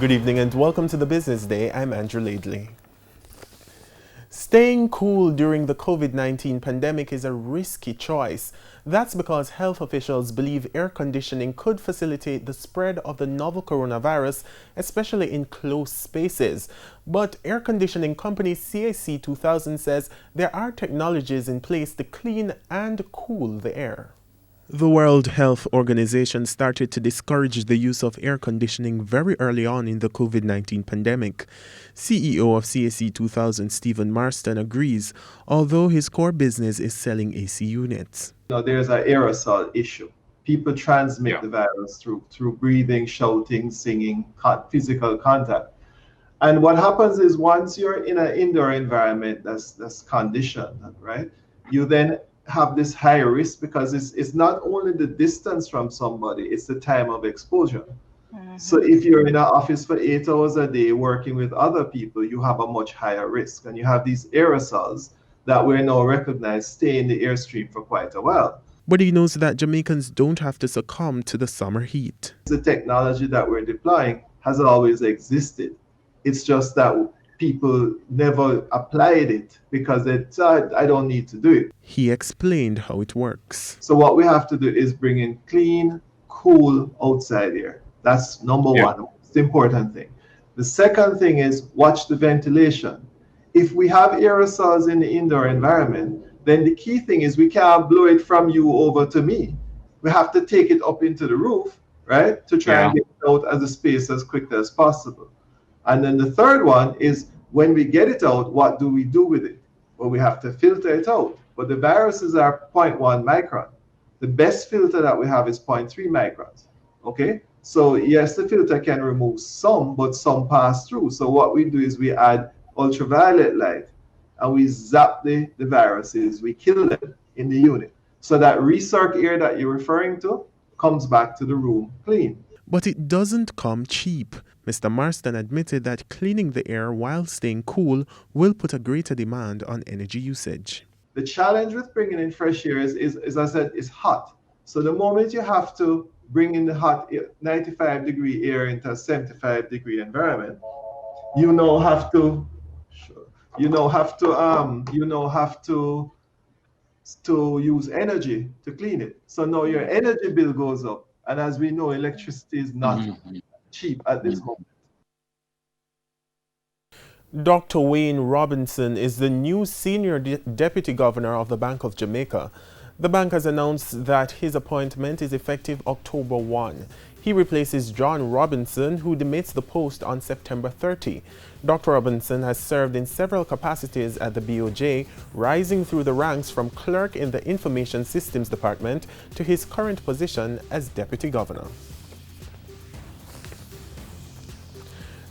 Good evening and welcome to the Business Day. I'm Andrew Laidley. Staying cool during the COVID-19 pandemic is a risky choice. That's because health officials believe air conditioning could facilitate the spread of the novel coronavirus, especially in closed spaces. But air conditioning company CAC 2000 says there are technologies in place to clean and cool the air. The World Health Organization started to discourage the use of air conditioning very early on in the COVID-19 pandemic. CEO of CAC 2000, Stephen Marston, agrees, although his core business is selling AC units. There's an aerosol issue. People transmit the virus through breathing, shouting, singing, physical contact. And what happens is once you're in an indoor environment that's conditioned, right, you then have this higher risk because it's not only the distance from somebody, it's the time of exposure. So if you're in an office for 8 hours a day working with other people, you have a much higher risk. And you have these aerosols that we now recognize stay in the airstream for quite a while. But he knows that Jamaicans don't have to succumb to the summer heat. The technology that we're deploying has always existed. It's just that people never applied it because they thought, I don't need to do it. He explained how it works. So what we have to do is bring in clean, cool outside air. That's number one. It's the important thing. The second thing is watch the ventilation. If we have aerosols in the indoor environment, then the key thing is we can't blow it from you over to me. We have to take it up into the roof, right? To try and get it out of the space as quickly as possible. And then the third one is when we get it out, what do we do with it? Well, we have to filter it out. But the viruses are 0.1 micron. The best filter that we have is 0.3 microns. Okay? So yes, the filter can remove some, but some pass through. So what we do is we add ultraviolet light and we zap the viruses, we kill them in the unit. So that recirc air that you're referring to comes back to the room clean. But it doesn't come cheap. Mr. Marston admitted that cleaning the air while staying cool will put a greater demand on energy usage. The challenge with bringing in fresh air is as I said, is hot. So the moment you have to bring in the hot 95-degree air into a 75-degree environment, you now have to use energy to clean it. So now your energy bill goes up. And as we know, electricity is not cheap at this moment. Dr. Wayne Robinson is the new senior deputy governor of the Bank of Jamaica. The bank has announced that his appointment is effective October 1. He replaces John Robinson, who demits the post on September 30. Dr. Robinson has served in several capacities at the BOJ, rising through the ranks from clerk in the Information Systems Department to his current position as deputy governor.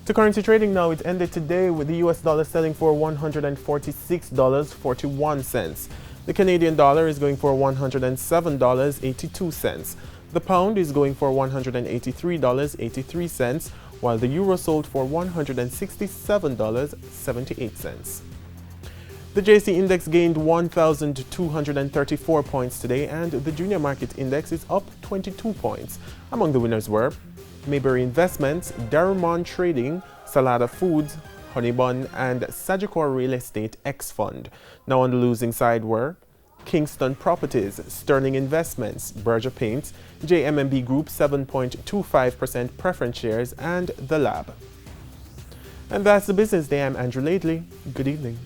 To currency trading now, it ended today with the US dollar selling for $146.41. The Canadian dollar is going for $107.82. The pound is going for $183.83, while the euro sold for $167.78. The JC index gained 1,234 points today, and the junior market index is up 22 points. Among the winners were Mayberry Investments, Darumon Trading, Salada Foods, Honeybun, and Sagicor Real Estate X Fund. Now on the losing side were Kingston Properties, Sterling Investments, Berger Paints, JMMB Group 7.25% preference shares, and The Lab. And that's the Business Day. I'm Andrew Laidley. Good evening.